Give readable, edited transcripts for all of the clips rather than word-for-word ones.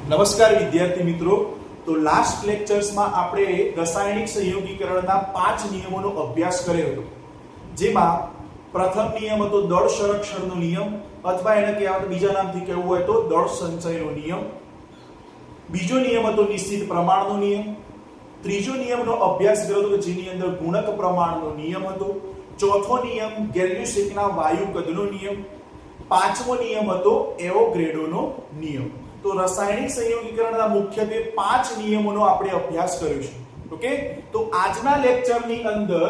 નમસ્કાર વિદ્યાર્થી મિત્રો, તો લાસ્ટ લેક્ચર્સમાં આપણે રાસાયણિક સંયોગીકરણના 5 નિયમોનો અભ્યાસ કર્યો હતો, જેમાં પ્રથમ નિયમ હતો દળ સંરક્ષણનો નિયમ, અથવા એને કહેવાય બીજા નામથી કહેવું હોય તો દળ સંચયનો નિયમ. બીજો નિયમ હતો નિશ્ચિત પ્રમાણનો નિયમ. ત્રીજો નિયમનો અભ્યાસ કર્યો હતો કે જેની અંદર ગુણક પ્રમાણનો નિયમ હતો. ચોથો નિયમ ગેલ્યુસેકના વાયુ કદનો નિયમ. પાંચમો નિયમ હતો એવોગ્રેડોનો નિયમ. તો રાસાયણિક સંયોગીકરણના મુખ્યત્વે 5 નિયમોનો આપણે અભ્યાસ કર્યો છે. ઓકે, તો આજના લેક્ચરની અંદર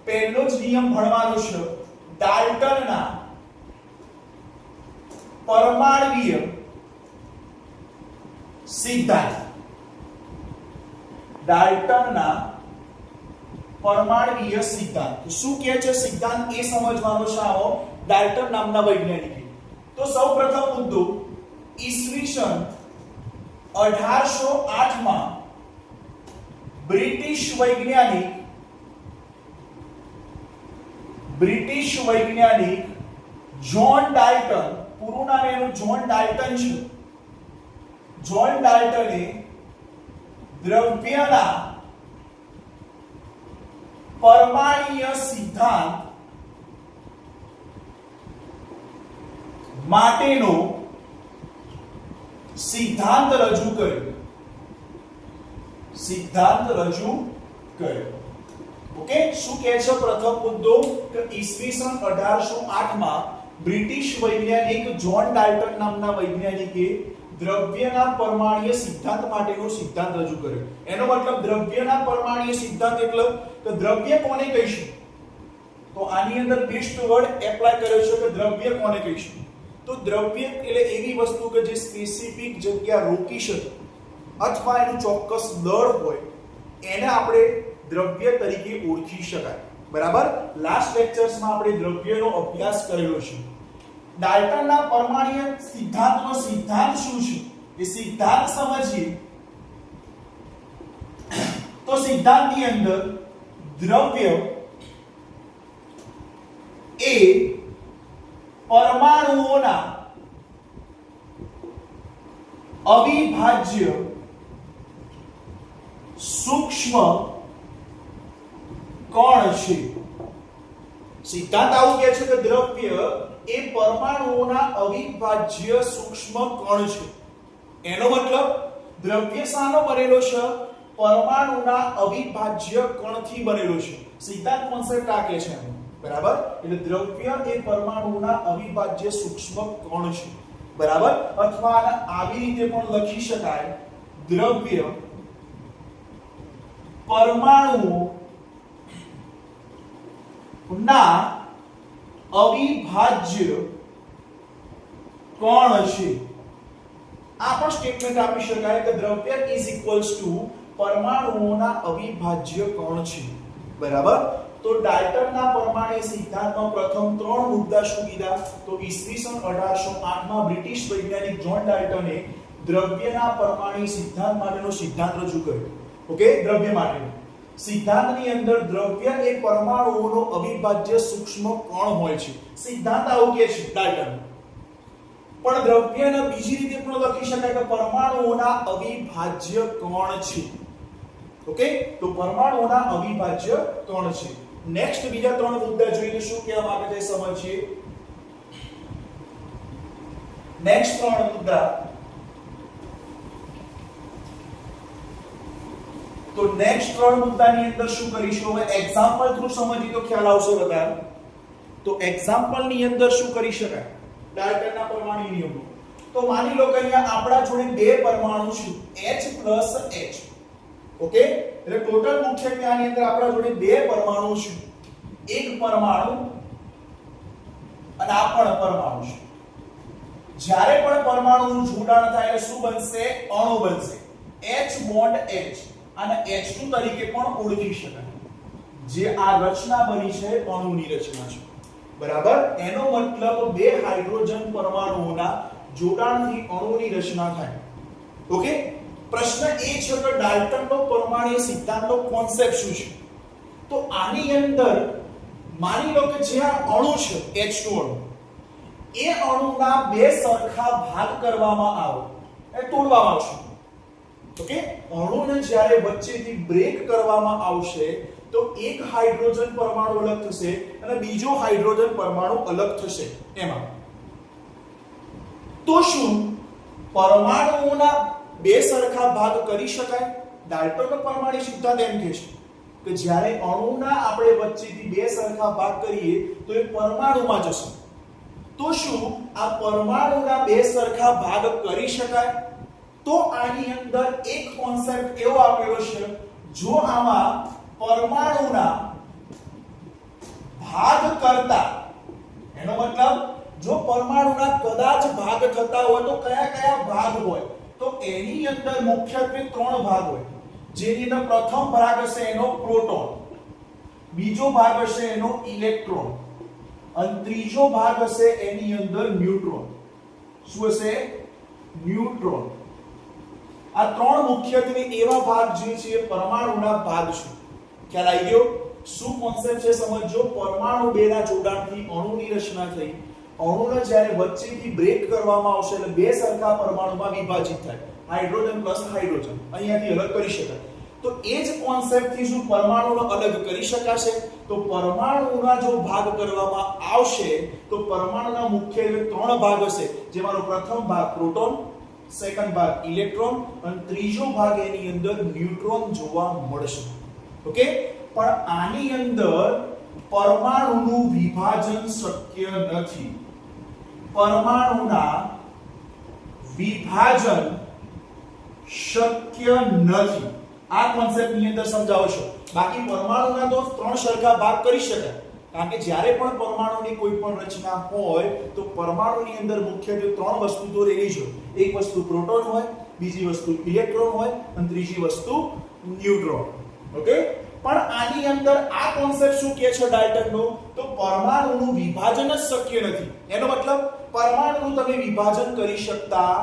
પહેલો જ નિયમ ભણવાનો છે ડાલ્ટનના પરમાણ્વીય સિદ્ધાંત. ડાલ્ટનના પરમાણ્વીય સિદ્ધાંત શું કહે છે સિદ્ધાંત એ સમજવાનો છે આવો ડાલ્ટન નામના વૈજ્ઞાનિકે. તો સૌપ્રથમ મુદ્દો, ઈસવીસન 1808 માં બ્રિટિશ વૈજ્ઞાનિક જ્હોન ડાલ્ટન, પૂરું નામ એનું જ્હોન ડાલ્ટન છે. જ્હોન ડાલ્ટને દ્રવ્યના પરમાણ્વીય સિદ્ધાંત માટેનો સિદ્ધાંત રજૂ કર્યો. ઓકે, શું કહે છે પ્રથમ મુદ્દો કે ઈસવીસન 1808 માં બ્રિટિશ વૈજ્ઞાનિક જ્હોન ડાલ્ટન નામના વૈજ્ઞાનિકે દ્રવ્યના પરમાણ્વીય સિદ્ધાંત માટેનો સિદ્ધાંત રજૂ કર્યો. એનો મતલબ દ્રવ્યના પરમાણ્વીય સિદ્ધાંત એટલે કે દ્રવ્ય કોને કહીશું, તો આની અંદર બેસ્ટ વર્ડ એપ્લાય કર્યો છે કે દ્રવ્ય કોને કહીશું. તો દ્રવ્ય એટલે એવી વસ્તુ કે જે સ્પેસિફિક જગ્યા રોકી શકે અથવા એનું ચોક્કસ દળ હોય, એને આપણે દ્રવ્ય તરીકે ઓળખી શકાય. બરાબર, લાસ્ટ લેક્ચર્સમાં આપણે દ્રવ્યનો અભ્યાસ કરેલો છે. ડાલ્ટનના પરમાણ્વીય સિદ્ધાંતનો સિદ્ધાંત શું છે એ સિદ્ધાંત સમજીએ. તો સિદ્ધાંતની અંદર દ્રવ્ય એ પરમાણુઓના અવિભાજ્ય સૂક્ષ્મ કણ છે. સિદ્ધાંત આવું કહે છે કે દ્રવ્ય એ પરમાણુઓના અવિભાજ્ય સૂક્ષ્મ કણ છે. એનો મતલબ દ્રવ્ય શાનો બનેલો છે? પરમાણુના અવિભાજ્ય કણથી બનેલો છે. સિદ્ધાંત કોન્સેપ્ટ આ કહે છે. બરાબર, એટલે દ્રવ્ય એ પરમાણુના અવિભાજ્ય સૂક્ષ્મ કણ છે. બરાબર, અથવા આને આવી રીતે પણ લખી શકાય, દ્રવ્ય પરમાણુના અવિભાજ્ય કણ છે. આ પણ સ્ટેટમેન્ટ આપી શકાય કે દ્રવ્ય ઇઝ ઇક્વલ્સ ટુ પરમાણુઓના અવિભાજ્ય કણ છે. બરાબર, તો ડાલ્ટનના પરમાણ્વીય સિદ્ધાંતમાં પ્રથમ 3 મુદ્દા શું કીધા? તો ઈસવીસન 1808 માં બ્રિટિશ વૈજ્ઞાનિક જ્હોન ડાલ્ટને દ્રવ્યના પરમાણ્વીય સિદ્ધાંત માટેનો સિદ્ધાંત રજૂ કર્યો. ઓકે, દ્રવ્ય માટેનો સિદ્ધાંતની અંદર દ્રવ્ય એ પરમાણુઓનો અવિભાજ્ય સૂક્ષ્મ કણ હોય છે. સિદ્ધાંત આવું કહે છે ડાલ્ટન. પણ દ્રવ્યને બીજી રીતે પણ લખી શકાય કે પરમાણુઓના અવિભાજ્ય કણ છે. ઓકે, તો પરમાણુઓના અવિભાજ્ય કણ છે. નેક્સ્ટ બીજા 3 મુદ્દા જોઈએ શું કહેવા માંગે છે સમજીએ. નેક્સ્ટ 3 મુદ્દા, તો નેક્સ્ટ 3 મુદ્દાની અંદર શું કરીશું? હવે એક્ઝામ્પલ થ્રુ સમજીએ તો ખ્યાલ આવશે બધા. તો એક્ઝામ્પલ ની અંદર શું કરી શકાય ડાલ્ટનના પરમાણુ નિયમો? તો માની લો કે અહીંયા આપણા જોડે 2 પરમાણુ છે H+H. ઓકે, એટલે ટોટલ મુખ્યત્વે આની અંદર આપણા જોડે 2 પરમાણુ છે. એક પરમાણુ અને આ પણ પરમાણુ છે. જ્યારે પણ પરમાણુનું જોડાણ થાય એટલે શું બનશે? અણુ બનશે. H બોન્ડ H અને H2 તરીકે પણ ઓળખી શકાય. જે આ રચના બની છે અણુની રચના છે. બરાબર, એનો મતલબ 2 હાઇડ્રોજન પરમાણુઓના જોડાણથી અણુની રચના થાય. ઓકે, પ્રશ્ન એ છે કે ડાલ્ટનનો પરમાણ્વીય સિદ્ધાંતનો કોન્સેપ્ટ શું છે? તો આની અંદર માની લો કે જે આ અણુ છે H2 અણુ, એ અણુના બે સરખા ભાગ કરવામાં આવે એ તોડવામાં આવશે. ઓકે, અણુને જ્યારે વચ્ચેથી બ્રેક કરવામાં આવશે તો એક હાઇડ્રોજન પરમાણુ અલગ થશે અને બીજો હાઇડ્રોજન પરમાણુ અલગ થશે. એમાં તો શું પરમાણુઓના બે સરખા ભાગ કરી શકાય? ડાલ્ટનનો પરમાણુ સિદ્ધાંત એમ કહે છે કે જ્યારે અણુના આપણે વચ્ચેથી બે સરખા ભાગ કરીએ તો એ પરમાણુમાં જશે. તો શું આ પરમાણુના બે સરખા ભાગ કરી શકાય? તો આની અંદર એક કોન્સેપ્ટ એવો આપેલો છે, જો આમાં પરમાણુના ભાગ કરતા, એનો મતલબ જો પરમાણુના કદાચ ભાગ થતા હોય તો કયા કયા ભાગ હોય? તો એની અંદર મુખ્યત્વે ત્રણ ભાગ હોય, જેની અંદર પ્રથમ ભાગ હશે એનો પ્રોટોન, બીજો ભાગ હશે એનો ઇલેક્ટ્રોન અને ત્રીજો ભાગ હશે એની અંદર ન્યુટ્રોન. શું હશે? ન્યુટ્રોન. આ ત્રણ મુખ્યત્વે એવા ભાગ જે છે પરમાણુના ભાગ છે. ખ્યાલ આવી ગયો? શું કોન્સેપ્ટ છે સમજો. પરમાણુ બેના જોડાણથી અણુની રચના થઈ. અણુને જ્યારે વચ્ચેથી બ્રેક કરવામાં આવશે એટલે બે સરખા પરમાણુમાં વિભાજિત થાય, હાઇડ્રોજન પ્લસ હાઇડ્રોજન અહીંયાથી અલગ કરી શકાય. તો એ જ કોન્સેપ્ટ થી શું પરમાણુનો અલગ કરી શકાશે? તો પરમાણુના જો ભાગ કરવામાં આવશે તો પરમાણુના મુખ્યત્વે ત્રણ ભાગ હશે, જેમાંનો પ્રથમ ભાગ પ્રોટોન, સેકન્ડ ભાગ ઇલેક્ટ્રોન અને ત્રીજો ભાગ એની અંદર ન્યુટ્રોન જોવા મળશે. ઓકે, પણ આની અંદર પરમાણુનું વિભાજન શક્ય નથી. પરમાણુના વિભાજન શક્ય નથી. આ કોન્સેપ્ટ ની અંદર સમજાવશો. બાકી પરમાણુના તો ત્રણ સરખા ભાગ કરી શકાય, કારણ કે જ્યારે પણ પરમાણુની કોઈ પણ રચના હોય તો પરમાણુની અંદર મુખ્યત્વે ત્રણ વસ્તુ તો રહેલી છે. એક વસ્તુ પ્રોટોન હોય, બીજી વસ્તુ ઇલેક્ટ્રોન હોય અને ત્રીજી વસ્તુ ન્યુટ્રોન. ઓકે, પણ આની અંદર આ કોન્સેપ્ટ શું કહે છે ડાલ્ટનનો? તો પરમાણુનું વિભાજન જ શક્ય નથી. એનો મતલબ પરમાણુનું તમે વિભાજન કરી શકતા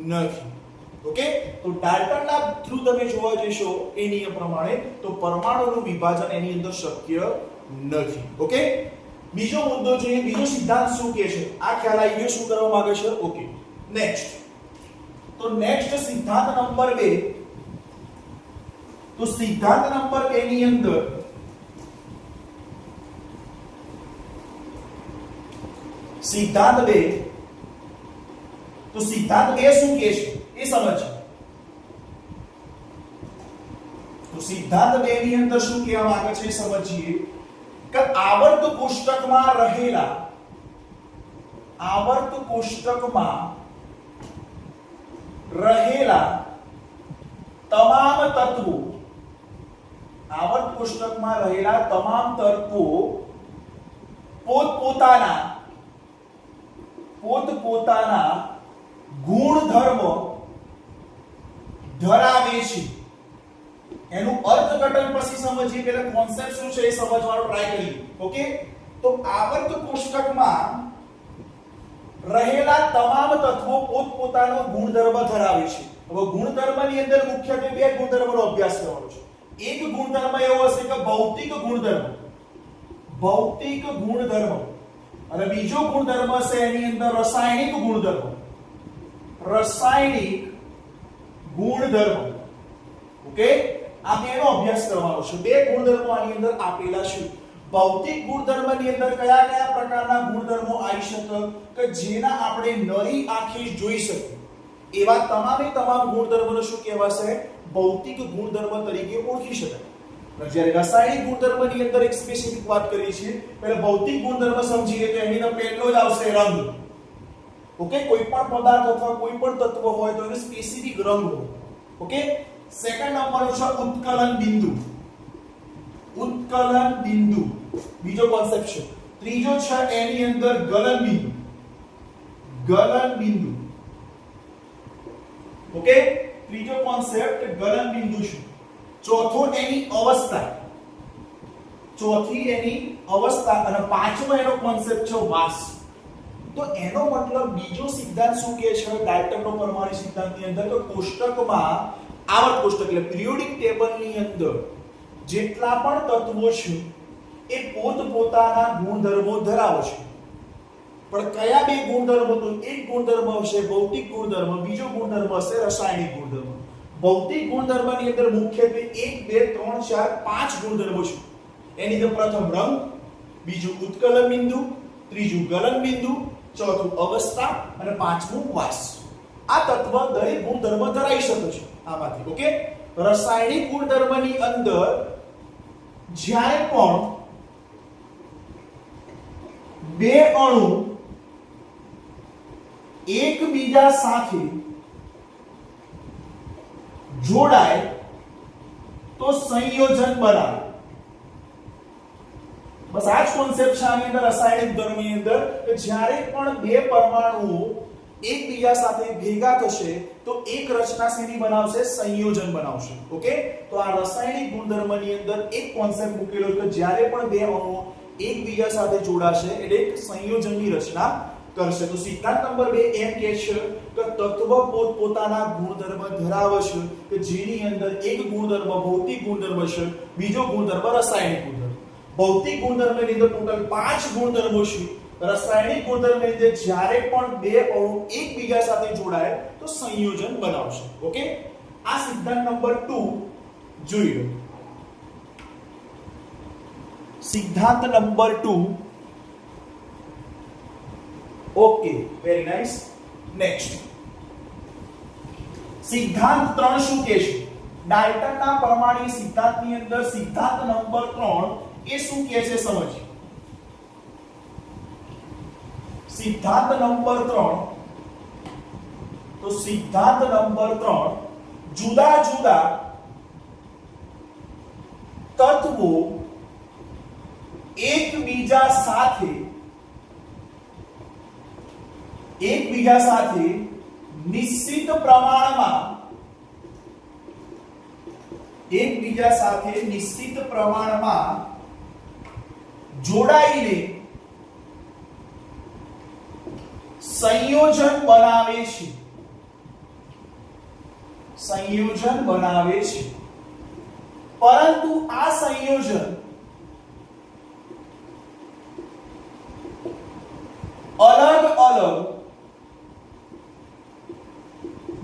નથી. ઓકે, તો ડાલ્ટનના થ્રુ તમે જોવા જશો એ નિયમ પ્રમાણે તો પરમાણુનું વિભાજન એની અંદર શક્ય નથી. ઓકે, બીજો મુદ્દો જોઈએ, બીજો સિદ્ધાંત શું કહે છે? આ ખ્યાલ આવી ગયો શું કરવા માંગે છે? Okay, next. તો નેક્સ્ટ સિદ્ધાંત નંબર 2. તો સિદ્ધાંત નંબર 2 ની અંદર સિદ્ધાંત 2 શું કહે છે એ સમજો. તો સિદ્ધાંત 2 ની અંદર શું કહેવા માંગે છે સમજીએ કે આવર્ત કોષ્ટકમાં રહેલા તમામ તત્વો પોતપોતાના ગુણધર્મ ધરાવે છે. એનું અર્થઘટન પછી સમજીએ, પહેલા કોન્સેપ્ટ શું છે એ સમજવાનો ટ્રાય કરીએ. ઓકે, તો આવર્ત કોષ્ટકમાં રહેલા તમામ તત્વો પોતપોતાનો ગુણધર્મ ધરાવે છે. હવે ગુણધર્મની અંદર મુખ્યત્વે બે ગુણધર્મનો અભ્યાસ કરવાનો છે. એક ગુણધર્મ એવો હશે કે ભૌતિક ગુણધર્મ અને બીજો ગુણધર્મ છે એની અંદર રાસાયણિક ગુણધર્મ. ઓકે, આ બેનો અભ્યાસ કરવાનો છે. બે ગુણધર્મો આની અંદર આપેલા છે. ભૌતિક ગુણધર્મની અંદર કયા કયા પ્રકારના ગુણધર્મો આવી શકે કે જેના આપણે નરી આંખે જોઈ શકીએ, એવા તમામ ગુણધર્મોને શું કહેવાશે? ભૌતિક ગુણધર્મ તરીકે ઓળખી શકાય. જ્યારે રાસાયણિક ગુણધર્મની અંદર એક સ્પેસિફિક વાત કરીએ છીએ, પહેલા ભૌતિક ગુણધર્મ સમજીએ તો એની અંદર પહેલો જ આવશે રંગ. ઓકે, કોઈ પણ પદાર્થ અથવા કોઈ પણ તત્વ હોય તો એનો સ્પેસિફિક રંગ હોય. ઓકે, સેકન્ડ નંબર છે ઉત્કલન બિંદુ. બીજો કોન્સેપ્ટ છે. ત્રીજો છે એની અંદર ગલન બિંદુ. ઓકે, ત્રીજો કોન્સેપ્ટ ગલન બિંદુ છે. ચોથો એની અવસ્થા અને પાંચમો એનો કોન્સેપ્ટ છે વાસ. તો એનો મતલબ બીજો સિદ્ધાંત શું કહે છે ડાલ્ટનનો પરમાણુ સિદ્ધાંતની અંદર? તો કોષ્ટકમાં આવર્ત કોષ્ટક એટલે પિરિયોડિક ટેબલની અંદર જેટલા પણ તત્વો છે એ પોતપોતાના ગુણધર્મો ધરાવે છે. પણ કયા બે ગુણધર્મો? તો એક ગુણધર્મ હશે ભૌતિક ગુણધર્મ, બીજો ગુણધર્મ હશે રાસાયણિક ગુણધર્મ. ભૌતિક ગુણધર્મની અંદર મુખ્યત્વે 1 2 3 4 5 ગુણધર્મો છે. એની અંદર પ્રથમ રંગ, બીજું ઉત્કલન બિંદુ, ત્રીજું ગલન બિંદુ, ચોથું અવસ્થા અને પાંચમું વાસ. આ તત્વ દરેક ગુણધર્મ ધરાવી શકે છે આમાંથી. ઓકે, રાસાયણિક ગુણધર્મની અંદર જ્યારે પણ બે અણુ એકબીજા સાથે જોડાય તો સંયોજન બનાવે. બસ આ જ કોન્સેપ્ટ છે આની અંદર રાસાયણિક ગુણધર્મની અંદર કે જ્યારે પણ બે પરમાણુઓ એકબીજા સાથે ભેગા થશે તો એક રચના શેની બનાવશે? સંયોજન બનાવશે. ઓકે, તો આ રાસાયણિક ગુણધર્મની અંદર એક કોન્સેપ્ટ મૂકેલો કે જ્યારે પણ બે અણુઓ એકબીજા સાથે જોડાશે એટલે એક સંયોજનની રચના કરશે. તો સિદ્ધાંત નંબર 2 એમ કહે છે કે તત્વ પોતપોતાના ગુણધર્મ ધરાવે છે કે જેની અંદર એક ગુણધર્મ ભૌતિક ગુણધર્મ છે, બીજો ગુણધર્મ રાસાયણિક ગુણધર્મ. ભૌતિક ગુણધર્મની અંદર ટોટલ 5 ગુણધર્મો છે. રાસાયણિક ગુણધર્મની અંદર જ્યારે પણ બે અણુ એકબીજા સાથે જોડાય તો સંયોજન બનાવશે. ઓકે, આ સિદ્ધાંત નંબર 2 જોઈ લો. સિદ્ધાંત number 2. Okay, very nice. Next સિદ્ધાંત 3 શું કહે છે? ડાલ્ટનના પરમાણુ સિદ્ધાંતની અંદર સિદ્ધાંત નંબર 3 એ શું કહે છે સમજીએ. સિદ્ધાંત નંબર 3, તો સિદ્ધાંત નંબર 3 જુદા જુદા તત્વો એકબીજા સાથે નિશ્ચિત પ્રમાણમાં જોડાઈને સંયોજન બનાવે છે. પરંતુ આ સંયોજન અલગ અલગ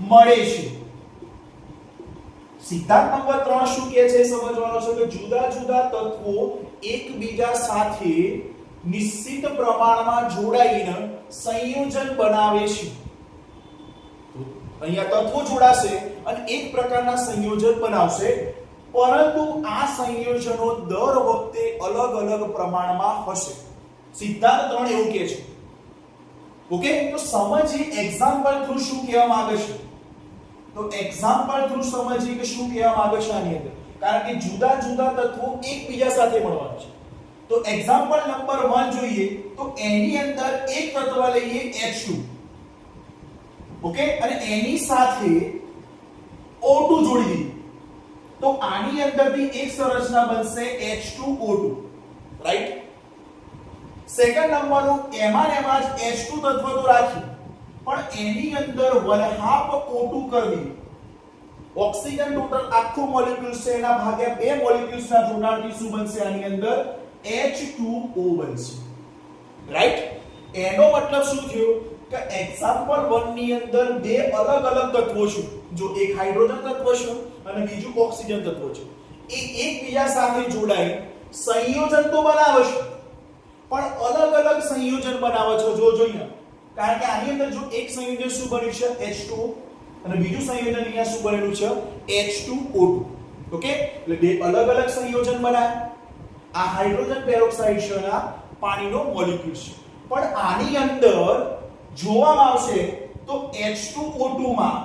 મળે છે. સિદ્ધાંત નંબર 3 શું કહે છે સમજવાનો છે કે જુદા જુદા તત્વો એકબીજા સાથે નિશ્ચિત પ્રમાણમાં જોડાઈને સંયોજન બનાવે છે. અહીંયા તત્વો જોડાશે અને એક પ્રકારના સંયોજન બનાવશે, પરંતુ આ સંયોજનો દર વખતે અલગ અલગ પ્રમાણમાં હશે. સિદ્ધાંત 3 એવું કહે છે. ઓકે, તો સમજીએ એક્ઝામ્પલ થ્રુ શું કહેવા માંગે છે. તો એક્ઝામ્પલ થ્રુ સમજીએ કે શું કહેવા માંગે છે આની અંદર, કારણ કે જુદા જુદા તત્વો એકબીજા સાથે મળવાના છે. તો એક્ઝામ્પલ નંબર 1 જોઈએ તો એની અંદર એક તત્વ લઈએ H2. ઓકે, અને એની સાથે O2 જોડી દઈએ તો આની અંદરથી એક સંરચના બનશે H2O2, રાઈટ. સેકન્ડ નંબરનું એમાં જ H2 તત્વ તો રાખી પણ એની અંદર 1/2 O2 કરી દઈએ. ઓક્સિજન ટોટલ આખું મોલેક્યુલ્સ છે એના ભાગ્યા 2 મોલેક્યુલ્સના જોડાણથી શું બનશે? આની અંદર H2O બનશે, રાઈટ. એનો મતલબ શું થયો કે એક્ઝામ્પલ 1 ની અંદર બે અલગ અલગ તત્વો છે. જો એક હાઇડ્રોજન તત્વ છે અને બીજું ઓક્સિજન તત્વ છે, એ એકબીજા સાથે જોડાઈ સંયોજન તો બનાવે છે પણ અલગ અલગ સંયોજન બનાવે છે. જો જોઈએ, કારણ કે આની અંદર જો એક સંયોજન શું બન્યું છે? H2O, અને બીજું સંયોજન અહીંયા શું બનેલું છે? H2O2. ઓકે, એટલે બે અલગ અલગ સંયોજન બનાવે. આ હાઇડ્રોજન પેરોક્સાઇડ છે અને પાણીનો મોલેક્યુલ છે. પણ આની અંદર જોવામાં આવશે તો H2O2 માં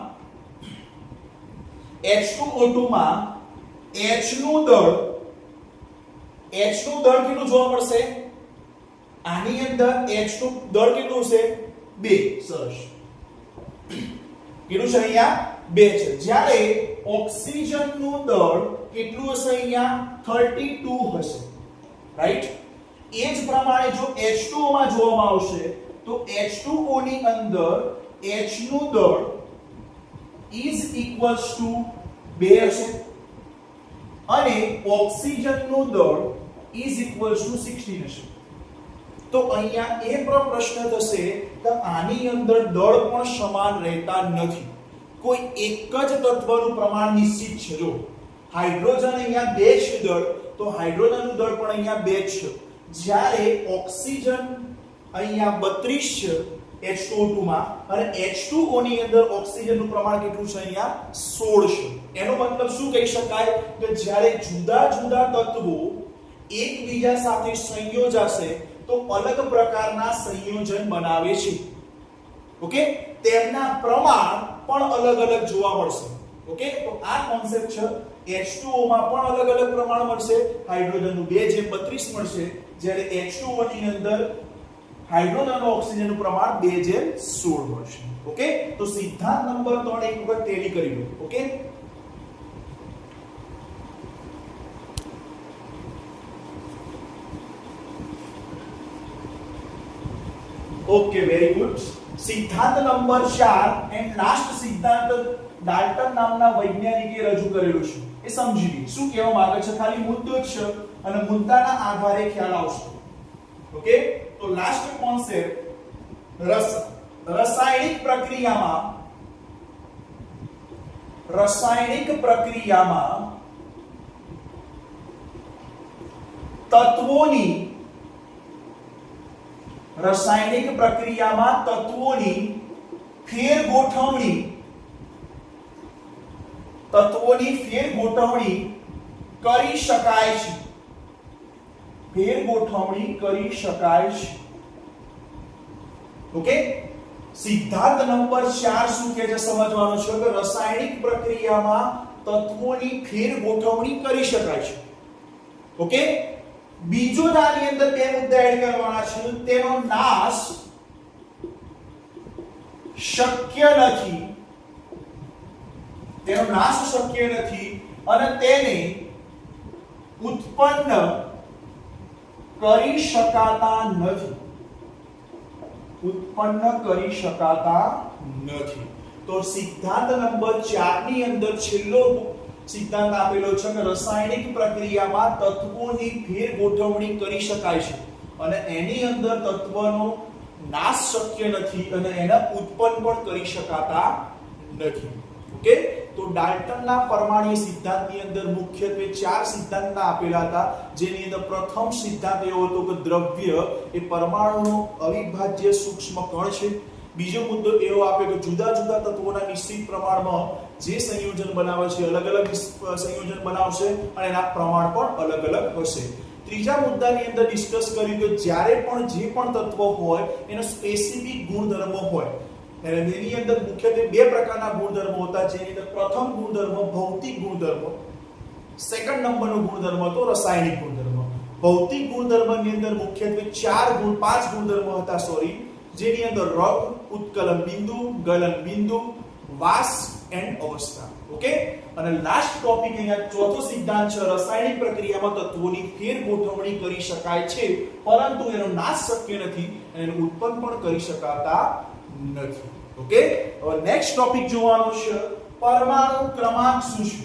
H નું દળ કેટલું જોવા મળશે? આની અંદર H નું દળ કેટલું છે? 2. સરસ, કેટલું છે અહીંયા? 2 છે. જ્યારે ઓક્સિજન નું દળ કેટલું હશે? અહીંયા 32 હશે, રાઈટ. એ જ પ્રમાણે જો H2O માં જોવામાં આવશે તો H2O ની અંદર H નું દળ is equals to 2 હશે અને ઓક્સિજન નું દળ is equals to 16 હશે. તો અહીંયા એ પણ પ્રશ્ન થશે કે આની અંદર દળ પણ સમાન રહેતા નથી, કોઈ એક જ તત્વનું પ્રમાણ નિશ્ચિત છે. જો હાઇડ્રોજન અહીંયા 2 છે દળ, તો હાઇડ્રોજનનું દળ પણ અહીંયા 2 છે. જ્યારે ઓક્સિજન અહીંયા 32 છે H2O2 માં, અને H2O ની અંદર ઓક્સિજનનું પ્રમાણ કેટલું છે? અહીંયા 16 છે. એનો મતલબ શું કહી શકાય કે જ્યારે જુદા જુદા તત્વો એકબીજા સાથે સંયોજાશે તો અલગ પ્રકારના સંયોજન બનાવે છે. ઓકે, તેમના પ્રમાણ પણ અલગ અલગ જોવા મળશે. ઓકે, તો આ કોન્સેપ્ટ છે. H2O માં પણ અલગ અલગ પ્રમાણ મળશે, હાઇડ્રોજનનું 2:32 મળશે, જ્યારે H2O ની અંદર હાઇડ્રોજન અને ઓક્સિજનનું પ્રમાણ 2:16 મળશે. ઓકે, તો સિદ્ધાંત નંબર 3 એક વખત ટેલી કરી લો. Okay, okay, very good. સિદ્ધાંત નંબર 4 એન્ડ લાસ્ટ સિદ્ધાંત ડાલ્ટન નામના વૈજ્ઞાનિકે રજૂ કરેલું છે. એ સમજી લો શું કહેવા માંગે છે, ખાલી મુદ્દો જ છે અને મુદ્દાના આધારે ખ્યાલ આવશે. ઓકે, તો લાસ્ટ કોન્સેપ્ટ, રાસાયણિક પ્રક્રિયામાં તત્વોની ફેરગોઠવણી કરી શકાય છે. ઓકે, સિદ્ધાંત નંબર 4 શું કહે છે સમજવાનો છે કે રાસાયણિક પ્રક્રિયામાં તત્વોની ફેરગોઠવણી કરી શકાય છે. ઓકે, બીજો આની અંદર બે મુદ્દા એડ કરવાના છે. તેનો નાશ શક્ય નથી અને તેને ઉત્પન્ન કરી શકાતા નથી. તો સિદ્ધાંત નંબર 4 ની અંદર છેલ્લો સિદ્ધાંત આપેલો છે કે રાસાયણિક પ્રક્રિયામાં તત્વોની ફેરગોઠવણી કરી શકાય છે અને એની અંદર તત્વનો નાશ શક્ય નથી અને એના ઉત્પન્ન પણ કરી શકાતા નથી. ઓકે, તો ડાલ્ટનના પરમાણ્વીય સિદ્ધાંતની અંદર મુખ્યત્વે 4 સિદ્ધાંત આપેલા હતા, જેની અંદર પ્રથમ સિદ્ધાંત એવો હતો કે દ્રવ્ય એ પરમાણુનો અવિભાજ્ય સૂક્ષ્મ કણ છે. બીજો મુદ્દો એવો આપ્યો કે જુદા જુદા તત્વોના નિશ્ચિત પ્રમાણમાં જે સંયોજન બનાવે છે અલગ અલગ સંયોજન બનાવશે અને એના પ્રમાણ પણ અલગ અલગ હશે. ત્રીજા મુદ્દાની અંદર ડિસ્કસ કર્યું કે જ્યારે પણ જે પણ તત્વ હોય એનો સ્પેસિફિક ગુણધર્મો હોય. એની અંદર મુખ્યત્વે 2 પ્રકારના ગુણધર્મો હતા, જેની અંદર પ્રથમ ગુણધર્મ ભૌતિક ગુણધર્મ, સેકન્ડ નંબરનો ગુણધર્મ હતો રાસાયણિક ગુણધર્મ. ભૌતિક ગુણધર્મની અંદર મુખ્યત્વે 5 ગુણધર્મો હતા, જેની અંદર રગ, ઉત્કલન બિંદુ, ગલન બિંદુ, વાસ એન્ડ અવસ્થા. ઓકે, અને લાસ્ટ ટોપિક અહીંયા ચોથો સિદ્ધાંત છે, રાસાયણિક પ્રક્રિયામાં તત્વોની ફેરગોઠવણી કરી શકાય છે પરંતુ એનો નાશ શક્ય નથી અને એનું ઉત્પન્ન પણ કરી શકાતા નથી. ઓકે, હવે નેક્સ્ટ ટોપિક જોવાનો છે પરમાણુ ક્રમાંક શું છે.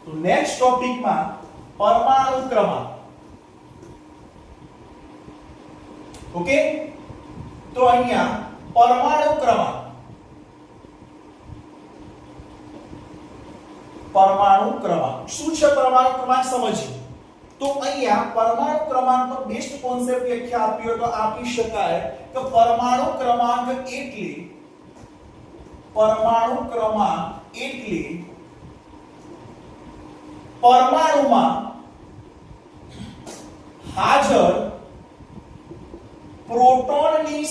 તો નેક્સ્ટ ટોપિકમાં પરમાણુ ક્રમાંક. ઓકે, તો અહીંયા પરમાણુ ક્રમાંક શું છે? પરમાણુ ક્રમાંક સમજીએ તો અહીંયા પરમાણુ ક્રમાંકનો બેસ્ટ કોન્સેપ્ટ વ્યાખ્યા આપ્યો તો આપી શકાય કે પરમાણુ ક્રમાંક એટલે પરમાણુમાં હાજર પ્રોટોનની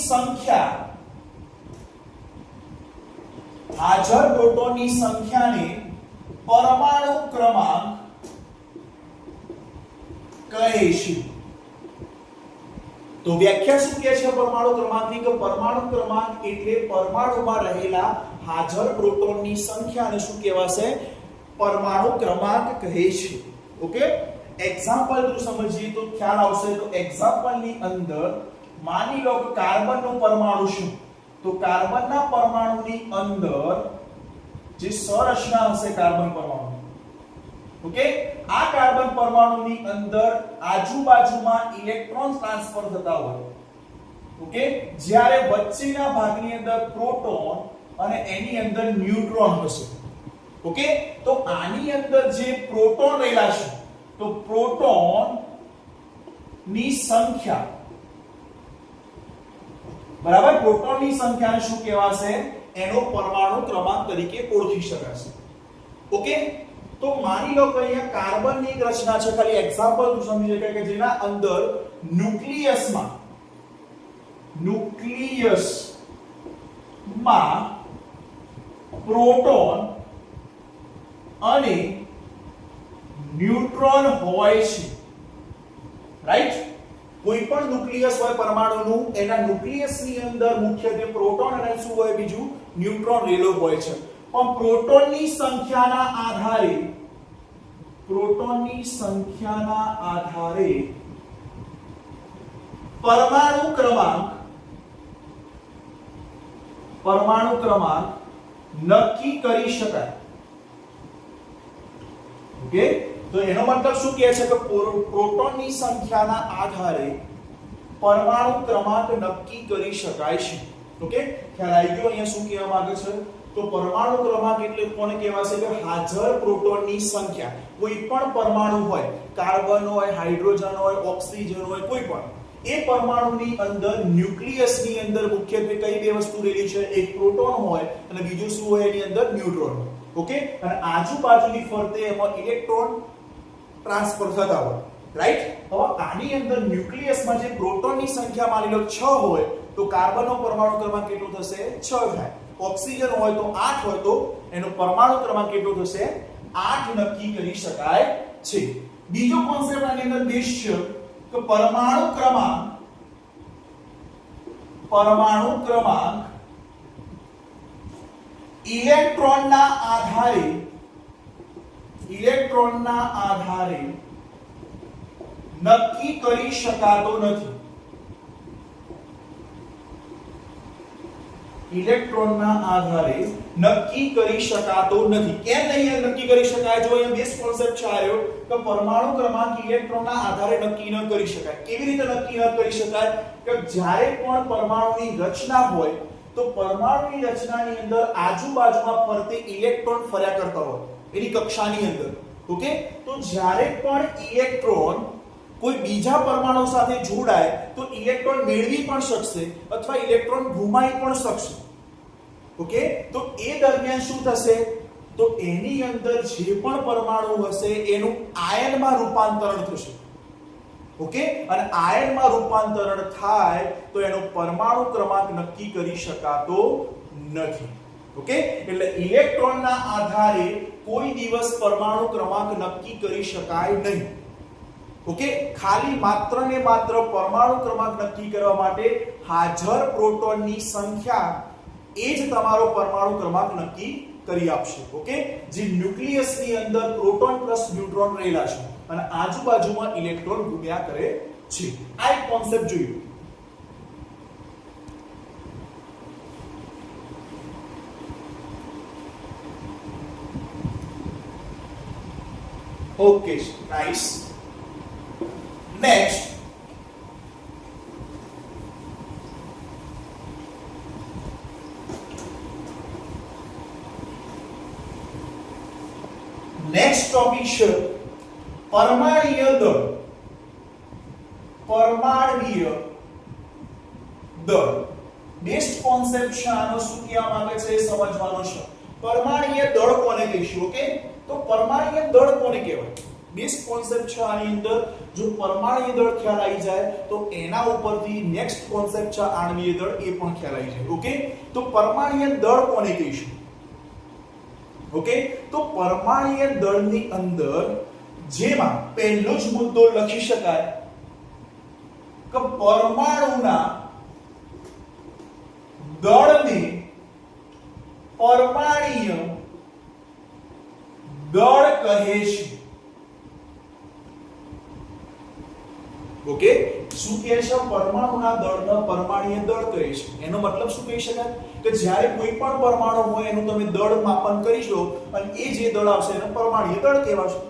સંખ્યાને પરમાણુ ક્રમાંક કહે છે. તો વ્યાખ્યા શું કહે છે પરમાણુ ક્રમાંકની? કે પરમાણુ ક્રમાંક એટલે પરમાણુમાં રહેલા હાજર પ્રોટોનની સંખ્યાને શું કહેવાશે? પરમાણુ ક્રમાંક કહે છે. ઓકે, એક્ઝામ્પલ જો સમજીએ તો ખ્યાલ આવશે. તો એક્ઝામ્પલની અંદર માની લો કે કાર્બનનો પરમાણુ છે, તો કાર્બનના પરમાણુની અંદર જે સંરચના હશે કાર્બન પરમાણુ, ઓકે, આ કાર્બન પરમાણુની અંદર આજુબાજુમાં ઇલેક્ટ્રોન ટ્રાન્સફર થતા હોય. ઓકે, જ્યારે વચ્ચેના ભાગની અંદર પ્રોટોન અને એની અંદર ન્યુટ્રોન હશે. ઓકે, તો આની અંદર જે પ્રોટોન રહેલા છે, તો પ્રોટોન ની સંખ્યા, બરાબર, પ્રોટોનની સંખ્યાને શું કહેવાશે? એનો પરમાણુ ક્રમાંક તરીકે ઓળખી શકાશે. ઓકે, તો માની લો કે અહીંયા કાર્બનની એક રચના છે, ખાલી એક્ઝામ્પલ તું સમજી શકાય કે જેના અંદર ન્યુક્લિયસમાં પ્રોટોન અને ન્યુટ્રોન હોય છે. રાઈટ? કોઈ પણ ન્યુક્લિયસ હોય પરમાણુનું, એના ન્યુક્લિયસની અંદર મુખ્યત્વે પ્રોટોન અને શું હોય? બીજું ન્યુટ્રોન રહેલો હોય છે. પણ પ્રોટોનની સંખ્યાના આધારે પરમાણુ ક્રમાંક નક્કી કરી શકાય. ઓકે, તો એનો મતલબ શું કહે છે કે પ્રોટોનની સંખ્યાના આધારે પરમાણુ ક્રમાંક નક્કી કરી શકાય છે. ઓકે, ખ્યાલ આવી ગયો? અહીંયા શું કહેવા માંગે છે? તો પરમાણુ ક્રમાંક એટલે કોને કહેવાશે? કે હાજર પ્રોટોનની સંખ્યા. કોઈ પણ પરમાણુ હોય, કાર્બન હોય, હાઇડ્રોજન હોય, ઓક્સિજન હોય, કોઈ પણ, એ પરમાણુની અંદર ન્યુક્લિયસની અંદર મુખ્યત્વે કઈ બે વસ્તુ રહેલી છે? એક પ્રોટોન હોય અને બીજું શું હોય? એની અંદર ન્યુટ્રોન. ઓકે, અને આજુબાજુની ફરતે એમાં ઇલેક્ટ્રોન ટ્રાન્સફર થતા હોય. રાઈટ? હવે આની અંદર ન્યુક્લિયસમાં જે પ્રોટોનની સંખ્યા માની લો 6 હોય, તો કાર્બનનો પરમાણુ ક્રમાંક કેટલો થશે? 6 થાય. ઓક્સિજન હોય તો 8 હોય, તો એનો પરમાણુ ક્રમાંક કેટલો થશે? 8 નક્કી કરી શકાય છે. બીજો કોન્સેપ્ટ આની અંદર બેઝ છે કે પરમાણુ ક્રમાંક ઇલેક્ટ્રોનના આધારે નક્કી કરી શકાતો નથી. ઇલેક્ટ્રોનના આધારે નક્કી કરી શકાતો નથી. કેમ નહીં નક્કી કરી શકાય? જો અહીંયા બેઝ કોન્સેપ્ટ છે આવ્યો કે પરમાણુ ક્રમાંક ઇલેક્ટ્રોનના આધારે નક્કી ન કરી શકાય. કેવી રીતે નક્કી ન કરી શકાય? કે જ્યારે પણ પરમાણુની રચના હોય, તો પરમાણુની રચનાની અંદર આજુબાજુમાં ફરતે ઇલેક્ટ્રોન ફર્યા કરતા હોય એની કક્ષાની અંદર. ઓકે, તો જ્યારે પણ ઇલેક્ટ્રોન કોઈ બીજા પરમાણુ સાથે જોડાય તો ઇલેક્ટ્રોન મેળવી પણ શકશે અથવા ઇલેક્ટ્રોન ગુમાવી પણ શકશે. ઓકે, તો એ દરમિયાન શું થશે? તો એની અંદર જે પણ પરમાણુ હશે એનું આયનમાં રૂપાંતરણ થશે. ઓકે, અને આયનમાં રૂપાંતરણ થાય તો એનો પરમાણુ ક્રમાંક નક્કી કરી શકાતો નથી. ઓકે, એટલે ઇલેક્ટ્રોનના આધારે કોઈ દિવસ પરમાણુ ક્રમાંક નક્કી કરી શકાય નહીં. ઓકે, ખાલી માત્ર ને માત્ર પરમાણુ ક્રમાંક નક્કી કરવા માટે હાજર પ્રોટોનની સંખ્યા એ જ તમારો પરમાણુ ક્રમાંક નક્કી કરી આપશે. ઓકે, જે ન્યુક્લિયસની અંદર પ્રોટોન પ્લસ ન્યુટ્રોન રહેલા છે અને આજુબાજુમાં ઇલેક્ટ્રોન ઘૂમ્યા કરે છે. આ એક કોન્સેપ્ટ જોયું. Okay, nice. Next, topic છે પરમાણ્વીય દળ. બેસ્ટ કોન્સેપ્ટ છે આનો. શું કહેવા માંગે છે એ સમજવાનો છે. પરમાણ્વીય દળ કોને કહીશું? ઓકે, તો પરમાણ્વીય દળ કોને કહેવાય? બેસ્ટ કોન્સેપ્ટ છે આની અંદર. જો પરમાણ્વીય દળ ખ્યાલ આવી જાય તો એના ઉપરથી નેક્સ્ટ કોન્સેપ્ટ છે આણ્વીય દળ, એ પણ ખ્યાલ આવી જાય. ઓકે, તો પરમાણ્વીય દળ કોને કહીશું? ઓકે, તો પરમાણ્વીય દળની અંદર જેમાં પહેલો જ મુદ્દો લખી શકાય કે પરમાણુના દળને પરમાણ્વીય દળ કહે છે. ઓકે, શું કહે છે? પરમાણુના દળને પરમાણ્વીય દળ કહે છે. એનો મતલબ શું કહી શકાય? કે જ્યારે કોઈ પણ પરમાણુ હોય એનું તમે દળ માપન કરી લો અને એ જે દળ આવશે એને પરમાણ્વીય દળ કહેવાશે.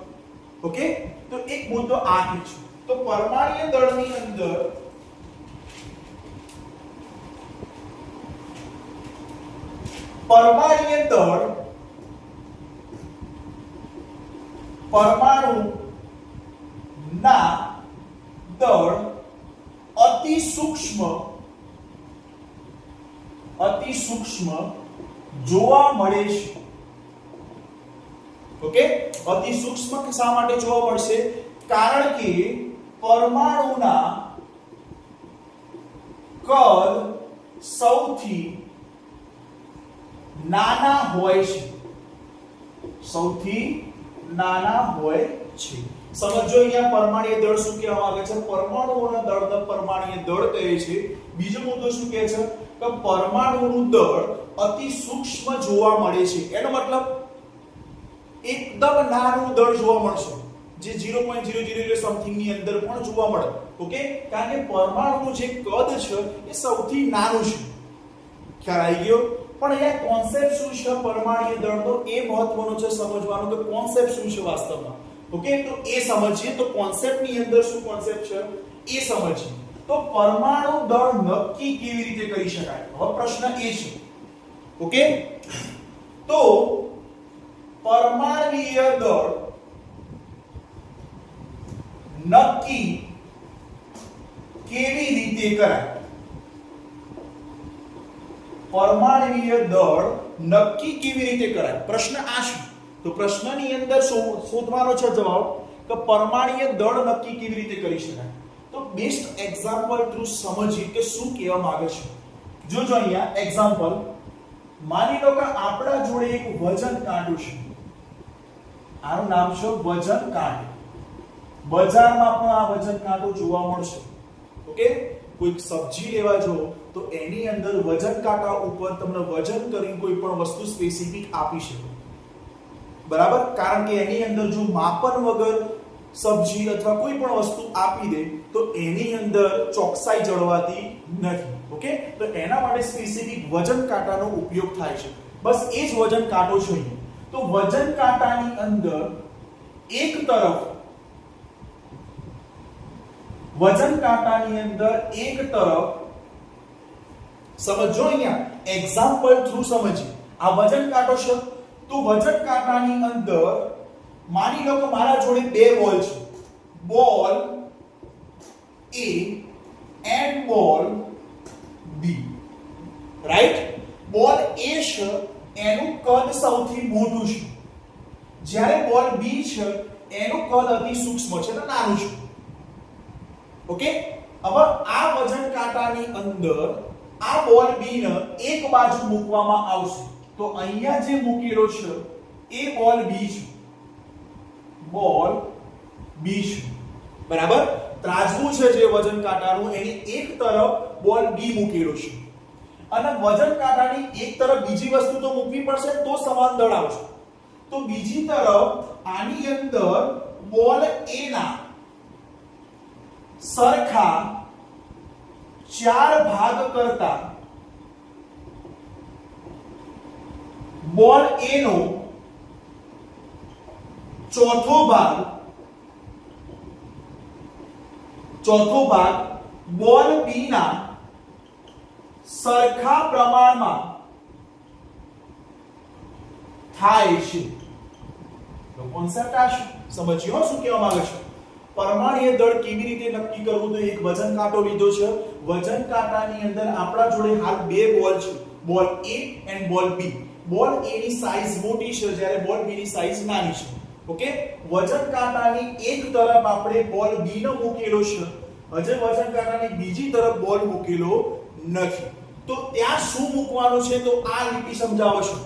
ઓકે, તો એક મુદ્દો આ છે. તો પરમાણ્વીય દળની અંદર પરમાણ્વીય દળ પરમાણુ ના દળ અતિ સૂક્ષ્મ જોવા મળે છે. ઓકે, અતિ સૂક્ષ્મ શા માટે જોવા મળશે? કારણ કે પરમાણુના કદ સૌથી નાના હોય છે. સમજો અહીંયા પરમાણ્વીય દળ શું કહેવામાં આવે છે? પરમાણુઓના દળને પરમાણ્વીય દળ કહે છે. બીજો મુદ્દો શું કહે છે? કે પરમાણુનું દળ અતિ સૂક્ષ્મ જોવા મળે છે. એનો મતલબ એકદમ નાનું દળ જોવા મળશે, જે 0.000 સમથિંગ ની અંદર પણ જોવા મળે. ઓકે, કારણ કે પરમાણુનું જે કદ છે એ સૌથી નાનું છે. ખ્યાલ આવી ગયો? પણ અહીંયા કોન્સેપ્ટ શું છે પરમાણ્વીય દળનો એ મહત્વનો છે સમજવાનું કે કોન્સેપ્ટ શું છે વાસ્તવમાં. ઓકે, તો એ સમજીએ. તો કોન્સેપ્ટ ની અંદર શું કોન્સેપ્ટ છે એ સમજીએ. તો પરમાણુ દળ નક્કી કેવી રીતે કરી શકાય? હવે પ્રશ્ન એ છે. ઓકે, તો પરમાણ્વીય દળ નક્કી કેવી રીતે કરાય? પરમાણ્વીય દળ નક્કી કેવી રીતે કરાય? પ્રશ્ન આ છે. તો પ્રશ્નની અંદર શોધવાનો છે જવાબ કે પરમાણ્વીય દળ નક્કી કેવી રીતે કરી શકાય. તો બેસ્ટ એક્ઝામ્પલ થ્રુ સમજીએ કે શું કહેવા માંગે છે. જોજો અહીંયા એક્ઝામ્પલ. માની લો કે આપણા જોડે એક વજન કાંટો છે. આનું નામ છે વજન કાંટો. બજારમાં પણ આ વજન કાંટો જોવા મળશે. ઓકે, કોઈ સબ્જી લેવા જો તો એની અંદર વજન કાંટા ઉપર તમને વજન કરીને કોઈ પણ વસ્તુ સ્પેસિફિક આપી શકે. બરાબર, કારણ કે એની અંદર જો માપન વગર સબ્જી અથવા કોઈ પણ વસ્તુ આપી દે તો એની અંદર ચોકસાઈ જળવાતી નથી. ઓકે, તો એના માટે સ્પેસિફિક વજન કાંટાનો ઉપયોગ થાય છે. બસ એ જ વજન કાંટો છે. તો વજન કાંટાની અંદર એક તરફ સમજો, અહીંયા એક્ઝામ્પલ થ્રુ સમજીએ. આ વજન કાંટો છે. તો વજન કાંટાની અંદર માની લો કે મારા જોડે બે બોલ છે, બોલ A and બોલ B. રાઈટ? બોલ A છે એનું કદ સૌથી મોટું છે, જ્યારે બોલ B છે એનું કદ અતિ સૂક્ષ્મ છે, એટલે નાનું છે. ઓકે, હવે આ વજન કાંટાની અંદર આ બોલ B ને એક બાજુ મૂકવામાં આવશે. તો અહીંયા જે મૂકેલો છે એ બોલ B છે. બરાબર? ત્રાજવું છે જે વજન કાંટાનું, એની એક તરફ બોલ B મૂકેલો છે અને વજન કાંટાની એક તરફ બીજી વસ્તુ તો મૂકવી પડશે તો સમાન દળ આવશે. તો બીજી તરફ આની અંદર બોલ A ના સરખા 4 ભાગ કરતા બોલ A નો ચોથો ભાગ બોલ B ના સરખા પ્રમાણમાં થાય છે. તો કોન્સેપ્ટ આ છે. સમજ્યો શું કહેવા માંગે છે? પરમાણ્વીય દળ કેવી રીતે નક્કી કરવું? તો એક વજન કાંટો લીધો છે. વજન કાંટાની અંદર આપણા જોડે હાલ બે બોલ છે, બોલ A and બોલ B. બોલ A ની સાઈઝ મોટી છે જ્યારે બોલ B ની સાઈઝ નાની છે. ઓકે, વજન કાંટાની એક તરફ આપણે બોલ B નો મૂકેલો છે, હજે વજન કાંટાની બીજી તરફ બોલ મૂકેલો નથી. તો ત્યાં શું મૂકવાનું છે? તો આ લીટી સમજાવો છો.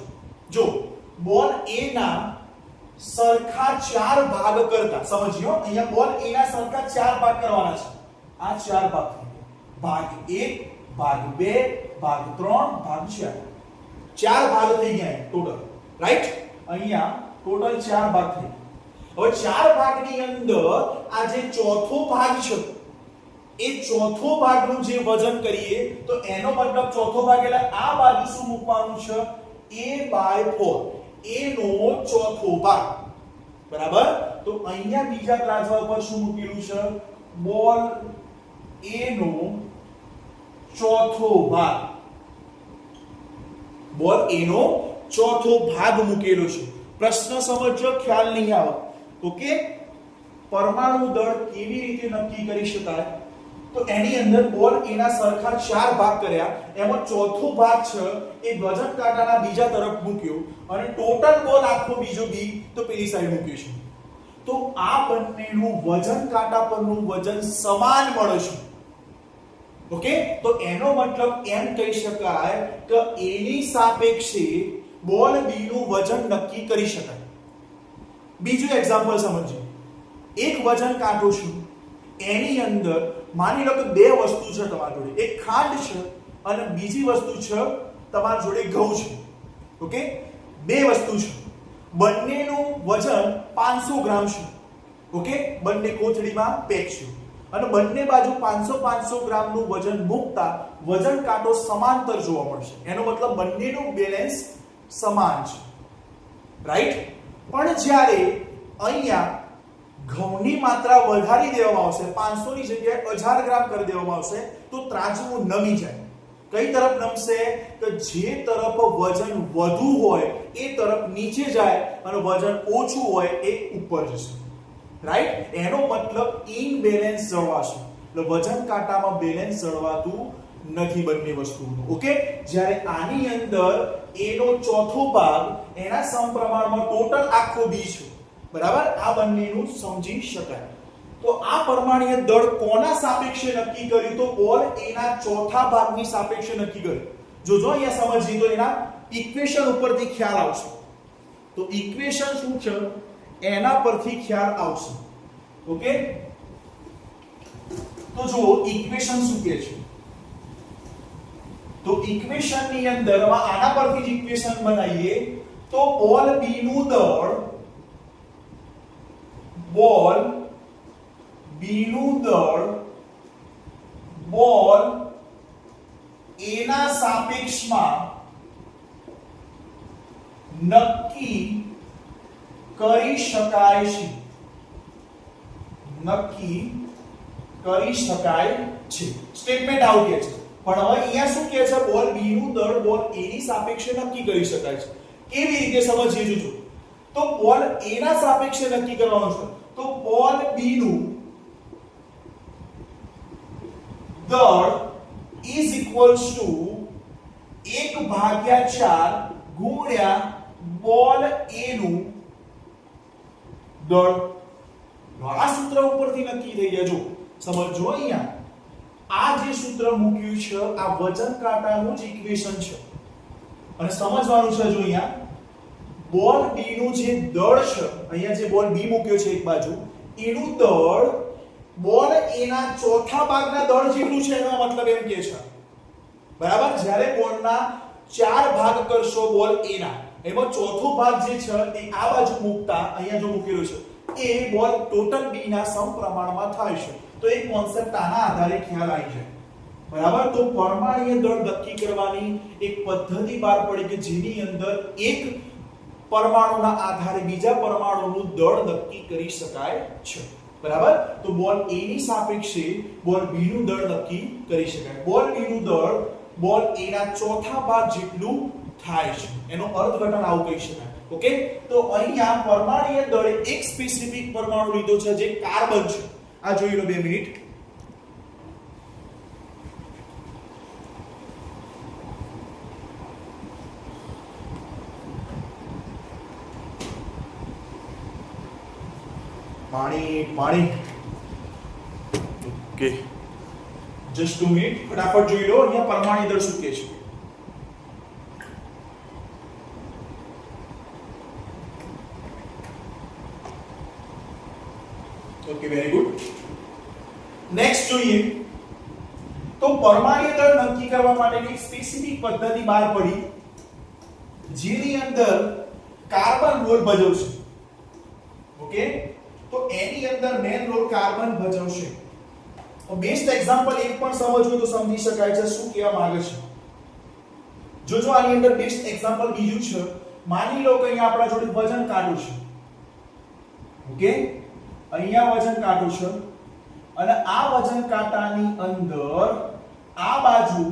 જો બોલ A ના સરખા 4 ભાગ કરતા, સમજ્યો? અહીંયા બોલ A ના સરખા 4 ભાગ કરવાના છે. આ 4 ભાગ થઈ ગયા. ભાગ 1, ભાગ 2, ભાગ 3, ભાગ 4. 4 ભાગ થઈ ગયા ટોટલ. રાઈટ? અહીંયા ટોટલ 4 ભાગ થઈ ગયા. હવે 4 ભાગની અંદર આ જે ચોથો ભાગ છે એ ચોથો ભાગનું જે વજન કરીએ તો એનો મતલબ ચોથો ભાગ એટલે આ બાજુ શું મૂકવાનું છે? A/4. A નો ચોથો ભાગ. બરાબર. તો અહીંયા બીજા ત્રાજવા ઉપર શું મૂકેલું છે? બોલ A નો ચોથો ભાગ, બોલ A નો ચોથો ભાગ મૂકેલો છે. પ્રશ્ન સમજો, ખ્યાલ નહીં આવે. ઓકે, પરમાણુ દળ કેવી રીતે નક્કી કરી શકાય? તો એની અંદર બોલ A ના સરખા 4 ભાગ કર્યા, એમાં ચોથો ભાગ છે એ વજન કાંટાના બીજા તરફ મૂક્યો અને ટોટલ બોલ આખો બીજો બી તો પેલી સાઈડ મૂક્યો છે. તો આ બંનેનું વજન કાંટા પરનું વજન સમાન મળે છે. ઓકે, તો એનો મતલબ એમ કહી શકાય કે A ની સાપેક્ષે બોલ B નું વજન નક્કી કરી શકાય. બીજું એક્ઝામ્પલ સમજીએ. એક વજન કાંટો છે, એની અંદર માની લો કે બે વસ્તુ છે તમારી જોડે, એક ખાંડ છે અને બીજી વસ્તુ છે તમારી જોડે ઘઉં છે. ઓકે, બે વસ્તુ છે, બંનેનું વજન 500 ગ્રામ છે. ઓકે, બંને કોથળીમાં પેક છે અને બંને બાજુ 500 ગ્રામનું વજન મૂકતા વજન કાંટો સમાંતર જોવા મળશે. એનો મતલબ બંનેનું બેલેન્સ સમાન છે, રાઈટ? પણ જ્યારે અહીંયા ઘઉંની માત્રા વધારી દેવામાં આવશે, 500 ની જગ્યાએ 1000 ગ્રામ કરી દેવામાં આવશે, તો ત્રાજવું નમી જાય. કઈ તરફ નમશે? કે જે તરફ વજન વધુ હોય એ તરફ નીચે જાય અને વજન ઓછું હોય એ ઉપર જશે, રાઈટ? એનો મતલબ ઇનબેલેન્સ જળવાશે. એટલે વજન કાંટામાં બેલેન્સ જળવાતું નથી બંને વસ્તુનું. ઓકે, જ્યારે આની અંદર A નો ચોથો ભાગ એના સમપ્રમાણમાં ટોટલ આખો બી છે, બરાબર? આ બંનેનું સમજી શકાય. તો આ પરમાણ્વીય દળ કોના સાપેક્ષે નક્કી કર્યું? તો બોલ A ના ચોથા ભાગની સાપેક્ષે નક્કી કર્યું. જોજો અહીંયા સમજીએ તો એના ઇક્વેશન ઉપરથી ખ્યાલ આવશે. તો ઇક્વેશન શું છે એના પરથી ખ્યાલ આવશે. ઓકે, તો જો ઇક્વેશન શું કહે છે? તો ઇક્વેશન ની અંદર આના પરથી જ ઇક્વેશન બનાવીએ તો બોલ B નું દળ, બોલ B નું દળ બોલ A ના સાપેક્ષમાં નક્કી કરી શકાય છે. નક્કી કરી શકાય છે. સ્ટેટમેન્ટ આવું કહે છે. પણ હવે અહીંયા શું કહે છે? બોલ B નું દળ બોલ A ની સાપેક્ષે નક્કી કરી શકાય છે. કેવી રીતે સમજીએ જોજો. તો બોલ A ના સાપેક્ષે નક્કી કરવાનું છે. તો બોલ B નું દળ is equals to 1/4 ગુણ્યા બોલ A નું દળ. આ સૂત્ર ઉપરથી નક્કી થઈ ગયા. જો સમજો, અહીંયા આ જે સૂત્ર મૂક્યું છે આ વજન કાંટાનું જ ઇક્વેશન છે અને સમજવાનું છે. જો અહીંયા બોલ B નું જે દળ છે, અહીંયા જે બોલ B મૂક્યો છે એક બાજુ, એનું દળ બોલ A ના ચોથા ભાગના દળ જેટલું છે. એનો મતલબ એમ કે છે, બરાબર, જ્યારે બોલના 4 ભાગ કરશો બોલ A ના, એમાં ચોથો ભાગ જે છે એ આ બાજુ મૂકતા અહીંયા જો મૂકેલો છે એ બોલ ટોટલ B ના સમપ્રમાણમાં થાય છે. તો એક કોન્સેપ્ટ આના આધારે ખ્યાલ આવી જાય, બરાબર? તો પરમાણ્વીય દળ નક્કી કરવાની એક પદ્ધતિ બહાર પડી કે જેની અંદર એક પરમાણુના આધારે બીજા પરમાણુનું દળ નક્કી કરી શકાય છે, બરાબર? તો બોલ A ની સાપેક્ષે બોલ B નું દળ નક્કી કરી શકાય. બોલ B નું દળ બોલ A ના ચોથા ભાગ જેટલું થાય છે. એનો અર્થઘટન આવું કહી શકાય. ઓકે, તો અહીંયા પરમાણ્વીય દળે એક સ્પેસિફિક પરમાણુ લીધો છે જે કાર્બન છે. આ જોઈ લો 2 મિનિટ. પાણી. ઓકે, જસ્ટ 2 મિનિટ, ફટાફટ જોઈ લો અહીંયા પરમાણ્વીય દળ શું કહે છે. Okay, very good. નેક્સ્ટ જોઈએ તો પરમાણ્વીય દળ નક્કી કરવા માટેની એક સ્પેસિફિક પદ્ધતિ બહાર પડી જેની અંદર કાર્બન રોલ ભજવશે. ઓકે, તો એની અંદર મેન રોલ કાર્બન ભજવશે. તો બેસ્ટ એક્ઝામ્પલ એક પણ સમજવું તો સમજી શકાય છે શું કહેવા માંગે છે. જોજો આની અંદર બેસ્ટ એક્ઝામ્પલ બીજું છે. માની લો કે અહીંયા આપણા જોડે વજન કાંટો છે, ઓકે, અહીંયા વજન કાંટો છે અને આ વજન કાંટાની અંદર આ બાજુ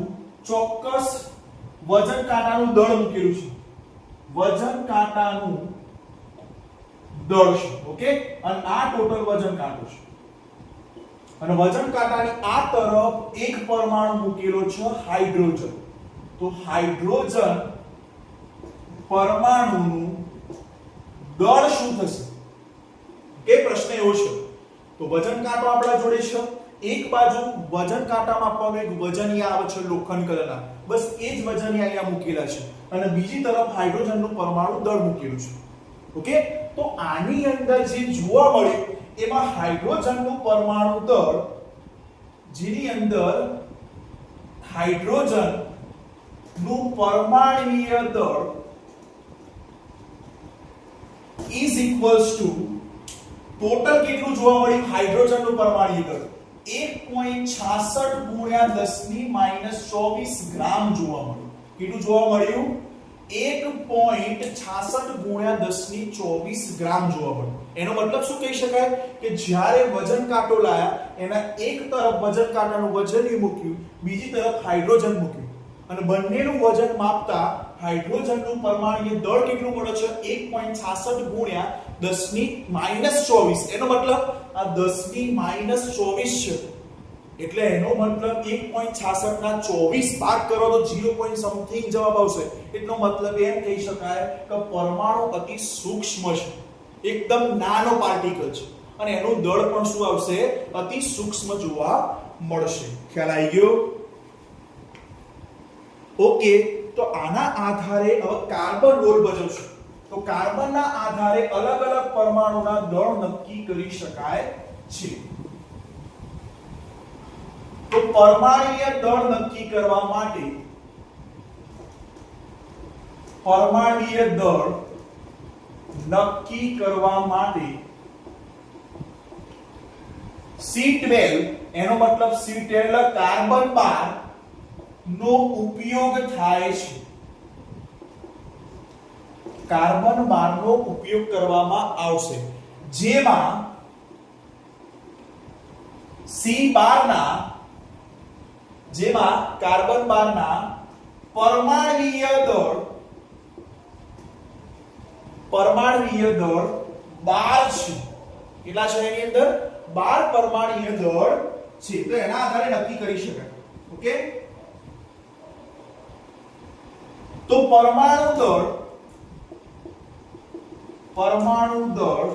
ચોક્કસ વજન કાંટાનું દળ મૂકેલું છે, વજન કાંટાનું દળ છે. ઓકે, અને આ ટોટલ વજન કાંટો છે અને વજન કાંટાની આ તરફ એક પરમાણુ મૂકેલો છે હાઇડ્રોજન. તો હાઇડ્રોજન પરમાણુનું દળ શું થશે એ પ્રશ્ન એવો છે. તો વજન કાંટો આપણા જોડે છે, એક બાજુ વજન કાંટામાં પણ એક વજનિયા આવે છે લોખંડ કલરના, બસ એ જ વજનિયા અહીંયા મૂકેલા છે અને બીજી તરફ હાઇડ્રોજનનું પરમાણુ દળ મૂકેલું છે. ઓકે, તો આની અંદર જે જોવા મળ્યું એમાં હાઇડ્રોજનનું પરમાણુ દળ, જેની અંદર હાઇડ્રોજનનું પરમાણુય દળ is equals to ટોટલ કેટલું જોવા મળ્યું હાઇડ્રોજનનું પરમાણુય દળ 1.66 ગુણ્યા 10 ની -24 ગ્રામ જોવા મળ્યું. કેટલું જોવા મળ્યું 1.66 ગુણ્યા 10 ની 24 ગ્રામ જોવા મળ્યું. એનો મતલબ શું કહી શકાય કે જ્યારે વજન કાંટો લાયા એના એક તરફ વજન કાંટાનું વજન મૂક્યું, બીજી તરફ હાઇડ્રોજન મૂક્યું અને બંનેનું વજન માપતા હાઇડ્રોજનનું પરમાણુય દળ કેટલું મળે છે 1.66 ગુણ્યા 10 ની -24. એનો મતલબ આ 10 ની -24 છે, એટલે એનો મતલબ 1.66 ના 24 ભાગ કરો તો 0. સમથિંગ જવાબ આવશે. એટલો મતલબ એમ કહી શકાય કે પરમાણુ અતિ સૂક્ષ્મ છે, એકદમ નાનો પાર્ટિકલ છે અને એનું દળ પણ શું આવશે અતિ સૂક્ષ્મ જોવા મળશે. ખ્યાલ આવી ગયો? ઓકે, તો આના આધારે હવે કાર્બન રોલ ભજવશે. તો કાર્બનના આધારે અલગ અલગ પરમાણુના દળ નક્કી કરી શકાય છે. તો પરમાણુય દળ નક્કી કરવા માટે C12 એનો મતલબ C12 કાર્બન 12 નો ઉપયોગ થાય છે. કાર્બન 12 નો ઉપયોગ કરવામાં આવશે, જેમાં કાર્બન 12 ના પરમાણુય દળ 12 છે. કેટલા છે એની અંદર 12 પરમાણુય દળ છે. તો એના આધારે નક્કી કરી શકાય. ઓકે, તો પરમાણુ દળ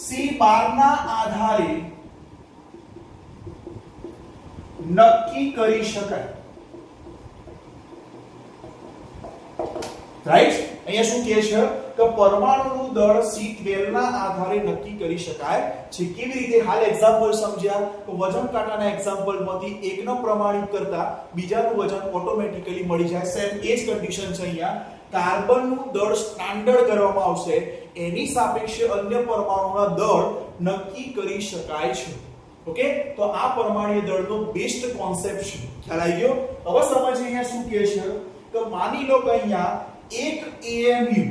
C12 ના આધારે નક્કી કરી શકાય. રાઈટ? અહીંયા શું કહે છે કે પરમાણુનું દળ C12 ના આધારે નક્કી કરી શકાય છે. કેવી રીતે? હાલ એક્ઝામ્પલ સમજ્યા તો વજન કાંટાના એક્ઝામ્પલમાંથી એકનો પ્રમાણિત કરતા બીજાનું વજન ઓટોમેટિકલી મળી જાય. સેમ એ જ કન્ડિશન છે. અહીંયા કાર્બનનું દળ સ્ટાન્ડર્ડ કરવામાં આવશે, એની સાપેક્ષે અન્ય પરમાણુના દળ નક્કી કરી શકાય છે. ઓકે, તો આ પરમાણુય દળનો બેસ્ટ કોન્સેપ્ટ છે. ખ્યાલ આવી ગયો? હવે સમજીએ અહીંયા શું કહે છે કે માની લો કે અહીંયા એક AMU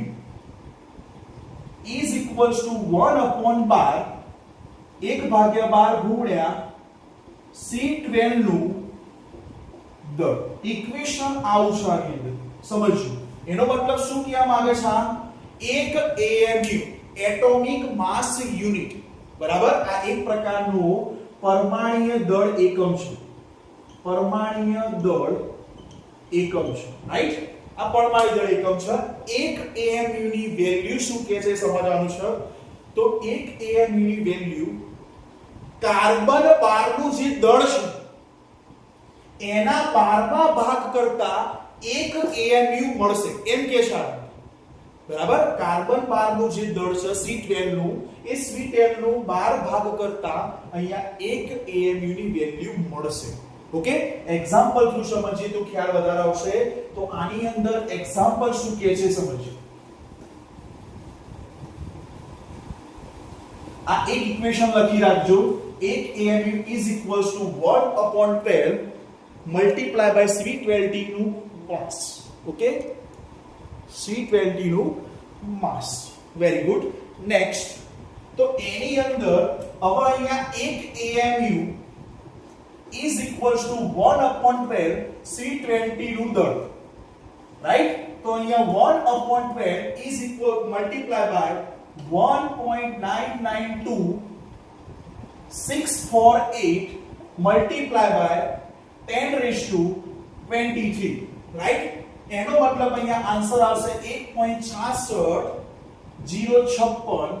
is equals to 1/12 1/12 ગુણ્યા C12 નું દળ. ઇક્વેશન આવું છે આની અંદર, સમજજો. એનો મતલબ શું કહેવા માંગે છે? એક AMU એટોમિક માસ યુનિટ, બરાબર, આ એક પ્રકારનું પરમાણુય દળ એકમ છે. પરમાણુય દળ એકમ છે, રાઈટ? આ પરમાણુ દળ એકમ છે. એક AMU ની વેલ્યુ શું કહે છે સમજવાનું છે. તો એક AMU ની વેલ્યુ કાર્બન 12 નું જે દળ છે એના 12મા ભાગ કરતા એક AMU મળશે એમ કે છે. બરાબર, કાર્બન 12 નું જે દળ છે C12 નું, એ C12 નું 12 ભાગ કરતા અહીંયા એક AMU ની વેલ્યુ મળશે. ઓકે, એક્ઝામ્પલ થ્રુ સમજીએ તો ખ્યાલ વધારે આવશે. તો આની અંદર એક્ઝામ્પલ શું કહે છે સમજીએ. આ એક ઇક્વેશન લખી રાખજો. એક AMU is equals to 1/12 multiply by C12 નું માસ. ઓકે, C20 નું માસ. Very good. નેક્સ્ટ તો એની અંદર હવે અહીંયા 1 AMU is equals to 1/12 C20 નું દળ, રાઈટ? તો અહીંયા 1/12 is equal multiply by 1.992648 multiply by 10⁻23, right? એનો મતલબ અહીંયા આન્સર આવશે 1.66056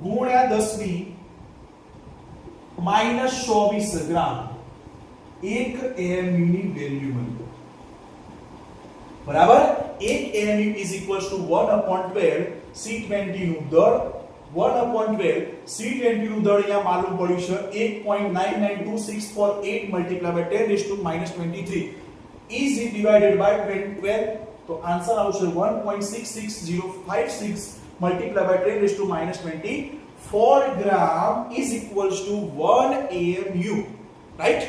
ગુણ્યા 10 માઈનસ 24 ગ્રામ 1 AMU ની વેલ્યુ મળી. બરાબર? 1 AMU is equals to 1/12 C20 નું દળ. 1/12 C20 નું દળ અહીંયા માલુમ પડ્યું છે 1.992648 multiplied by 10⁻23 is divided by 12. તો આન્સર આવશે 1.66056 multiplied by 10⁻24 gram is equals to 1 AMU, right?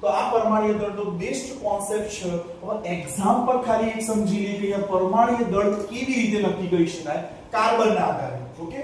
તો આ પરમાણ્વીય દળનો બેસ્ટ કોન્સેપ્ટ છે. હવે એક્ઝામ્પલ ખાલી એક સમજી લે કે પરમાણ્વીય દળ કેવી રીતે નક્કી કરી શકાય કાર્બનના આધારે. ઓકે.